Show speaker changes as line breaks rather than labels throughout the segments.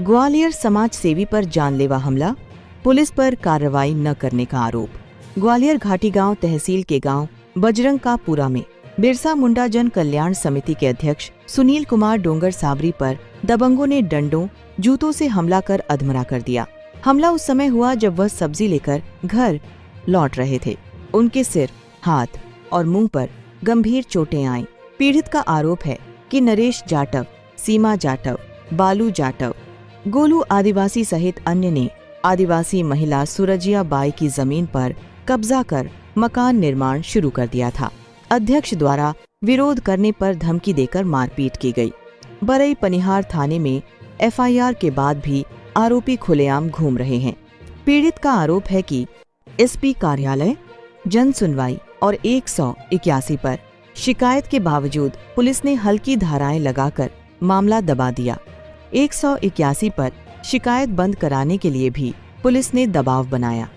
ग्वालियर समाज सेवी पर जानलेवा हमला, पुलिस पर कार्रवाई न करने का आरोप। ग्वालियर घाटी गांव तहसील के गांव बजरंग का पुरा में बिरसा मुंडा जन कल्याण समिति के अध्यक्ष सुनील कुमार डोंगर साबरी पर दबंगों ने डंडों जूतों से हमला कर अधमरा कर दिया। हमला उस समय हुआ जब वह सब्जी लेकर घर लौट रहे थे। उनके सिर, हाथ और मुंह पर गंभीर चोटें आईं। पीड़ित का आरोप है कि नरेश जाटव, सीमा जाटव, बालू जाटव, गोलू आदिवासी सहित अन्य ने आदिवासी महिला सूरजिया बाई की जमीन पर कब्जा कर मकान निर्माण शुरू कर दिया था। अध्यक्ष द्वारा विरोध करने पर धमकी देकर मारपीट की गई। बरई पनिहार थाने में एफआईआर के बाद भी आरोपी खुलेआम घूम रहे हैं। पीड़ित का आरोप है कि एसपी कार्यालय, जन सुनवाई और 181 पर शिकायत के बावजूद पुलिस ने हल्की धाराएं लगाकर मामला दबा दिया। 181 पर शिकायत बंद कराने के लिए भी पुलिस ने दबाव बनाया।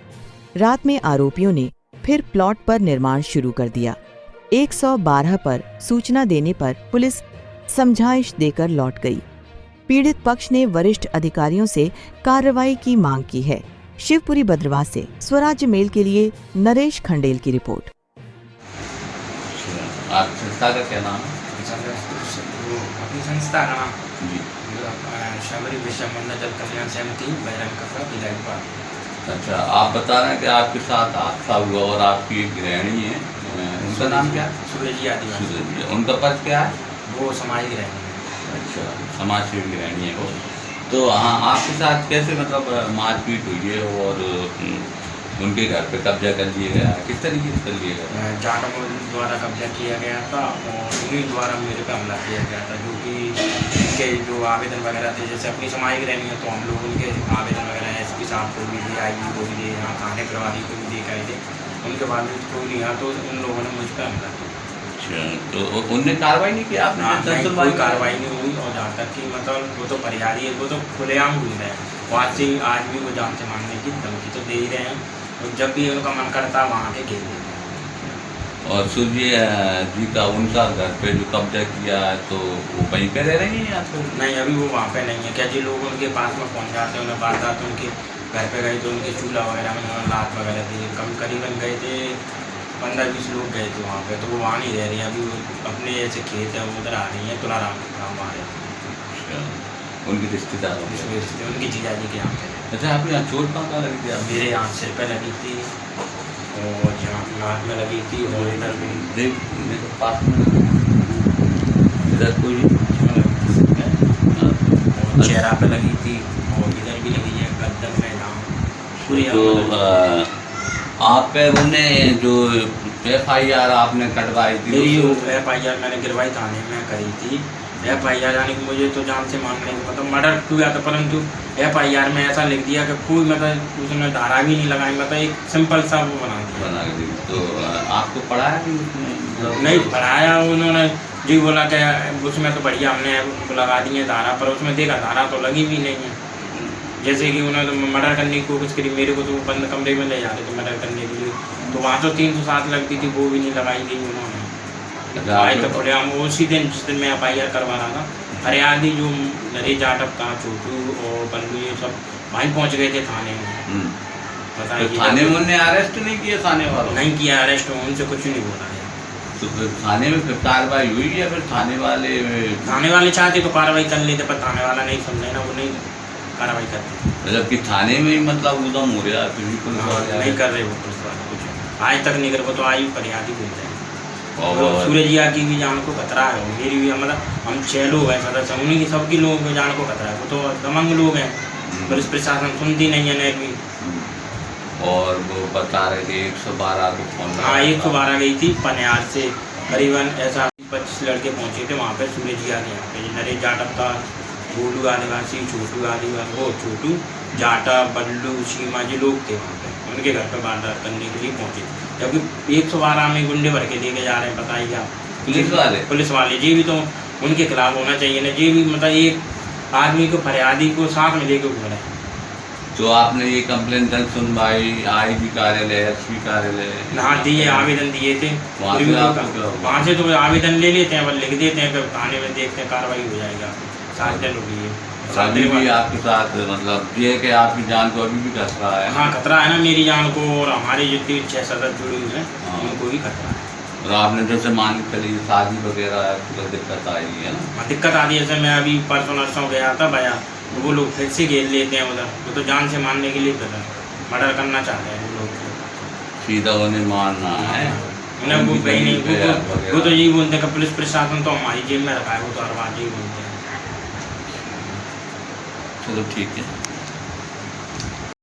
रात में आरोपियों ने फिर प्लॉट पर निर्माण शुरू कर दिया। 112 पर सूचना देने पर पुलिस समझाइश देकर लौट गई। पीड़ित पक्ष ने वरिष्ठ अधिकारियों से कार्रवाई की मांग की है। शिवपुरी बद्रवास से स्वराज्य मेल के लिए नरेश खंडेल की रिपोर्ट।
आपकी संस्था का क्या नाम है?
अपनी संस्था का नाम
जी,
शबरी बिरसा मुंडा जन कल्याण समिति बजरंग का विधायक।
अच्छा, आप बता रहे हैं कि आपके साथ हादसा हुआ और आपकी एक गृहिणी है, उनका नाम क्या है?
सूरजिया आदिवासी।
सूरजिया। उनका पद क्या है?
वो समाज की रहनी है।
अच्छा, समाज सेवी गृहिणी है वो। तो हाँ, आपके साथ कैसे मतलब मारपीट हुई है और उनके घर पे कब्जा कर लिया गया, किस तरीके से कर लिया गया?
जाटव द्वारा कब्जा किया गया था और उन्हीं द्वारा मेरे पे हमला किया गया था, जो कि इनके जो आवेदन वगैरह थे, जैसे अपनी समाज की रहनी है तो हम लोग उनके आवेदन वगैरह एसपी साहब को भी दिए, आईजी को भी दिए, यहाँ थाने प्रभारी को भी दे गए थे। उनके बाद कोई नहीं यहाँ, तो उन लोगों ने मुझ पर हमला किया।
अच्छा, तो उनने कार्रवाई नहीं की? आपने
कोई कार्रवाई नहीं हुई। और जहाँ तक कि मतलब वो तो फरियादी है, वो तो खुलेआम घूम रहे हैं। वो आज भी वो जान से मांगने की धमकी तो दे ही रहे हैं, और जब भी उनका मन करता है वहाँ के घेर देते हैं।
और सूर्य जी का उनका घर पे जो कब्जा किया है तो वो वहीं पे रह रही हैं या तो?
नहीं, अभी वो वहाँ पे नहीं है। क्या जी लोग उनके पास में पहुँच जाते हैं, उन्हें बात आते, उनके घर पे गए तो उनके चूल्हा वगैरह में उन्होंने लात वगैरह दी। करीबन गए थे 15-20 लोग गए थे वहाँ पे, तो वो वहाँ नहीं रह रही है। अभी वो अपने ऐसे खेत है वो उधर आ रही है, तुलाराम वहाँ रहती है।
उनकी रिश्तेदार
उनकी जीजाजी के यहाँ पे।
अच्छा, आपने यहाँ चोट कहाँ लगी थी?
मेरे यहाँ सिर पे लगी थी और यहाँ नाक में लगी थी और इधर भी
देख मेरे पास में इधर कोई
चेहरा पे लगी थी और इधर भी लगी है, गर्दन में नाम पूरी।
तो आप पे उन्हें जो एफआईआर आपने कटवाई थी?
मेरी एफआईआर मैंने गिरवाई थाने में करी थी। एफआईआर यानी कि मुझे तो जान से मारने मतलब मर्डर किया था, परंतु एफआईआर में ऐसा लिख दिया कि कोई मतलब उसमें धारा भी नहीं लगाई, मतलब एक सिंपल सा वो बना दिया।
तो आपको पढ़ाया कि
नहीं पढ़ाया उन्होंने जी, बोला कि उसमें तो बढ़िया हमने लगा दी है धारा, पर उसमें देखा धारा तो लगी भी नहीं है। जैसे कि उन्होंने तो मर्डर करने की कोशिश करी, मेरे को तो बंद कमरे में ले जाते थे मर्डर करने के लिए, तो वहाँ तो 307 लगती थी, वो भी नहीं लगाई गई उन्होंने। तो पड़े हम उसी दिन जिस दिन मैं एफआईआर करवा रहा था, फरियादी जो नरेश जाटव का, छोटू और बल्लू, ये सब वहीं पहुँच गए थे थाने में।
बताइए, तो थाने में उन्होंने अरेस्ट नहीं किया? थाने वालों
नहीं किया अरेस्ट, उनसे कुछ नहीं बोला है।
तो फिर थाने में फिर कार्रवाई हुई या फिर थाने वाले
चाहते तो कार्रवाई कर लेते, पर थाने वाला नहीं समझे ना, वो नहीं कार्रवाई करते।
जबकि थाने में ही मतलब उदम हो रहा है,
नहीं कर रहे वो पुलिस वाले कुछ, आज तक नहीं कर। वो तो आई फरियादी बोलते हैं। और सूरजिया की भी जान को खतरा है, मेरी भी, मतलब हम 6 लोग हैं सदस्य, उन्हीं की सबकी लोगों की जान को खतरा है। वो तो दमंग लोग हैं, पुलिस प्रशासन सुनती नहीं है न भी।
और वो बता रहे थे 112 को फोन।
हाँ, 112 गई थी पनिहार से, करीबन ऐसा 25 लड़के पहुँचे थे वहाँ पे सूरजिया के यहाँ पे। नरेश जाटव था, गोलू आदिवासी, छोटू आदिवासी, वो छोटू जाटव, बल्लू, सीमा जी लोग थे वहाँ पे, उनके घर पर वारदात करने के लिए पहुँचे। जबकि 112 में गुंडे भर के लेके जा रहे हैं, बताइए आप। पुलिस वाले जी भी तो उनके खिलाफ होना चाहिए ना जी भी, मतलब एक आदमी को, फरियादी को साथ में लेके घूम रहे हैं।
तो आपने ये कंप्लेंट जन सुनवाई, आईजी कार्यालय, एसपी कार्यालय?
हाँ दिए, आवेदन दिए थे। वहाँ से तो आवेदन ले लेते हैं, बस लिख देते हैं, फिर थाने में देखते हैं कार्रवाई हो जाएगा। 7 दिन हो गई है।
अभी भी आपके साथ मतलब ये है कि आपकी जान को अभी भी खतरा है?
हाँ खतरा है ना मेरी जान को, और हमारे जितने 6 सदस्य जुड़े हुए हैं
हाँ।
उनको भी खतरा है।
और आपने जैसे मान के चलिए शादी वगैरह तो दिक्कत आई है ना?
हाँ दिक्कत आती है। जैसे मैं अभी परसों नरसों गया था भैया, तो वो लोग फिर से घेर लेते हैं उधर, वो तो जान से मारने के लिए फिर मर्डर करना चाहते हैं वो लोग।
सीधा उन्हें मारना है?
उन्हें वो
उनकी
कहीं नहीं,
जमीन पे
वो तो यही बोलते हैं कि पुलिस प्रशासन तो हमारी जेब में रखा है, वो तो हर बात यही बोलते हैं।
चलो ठीक है।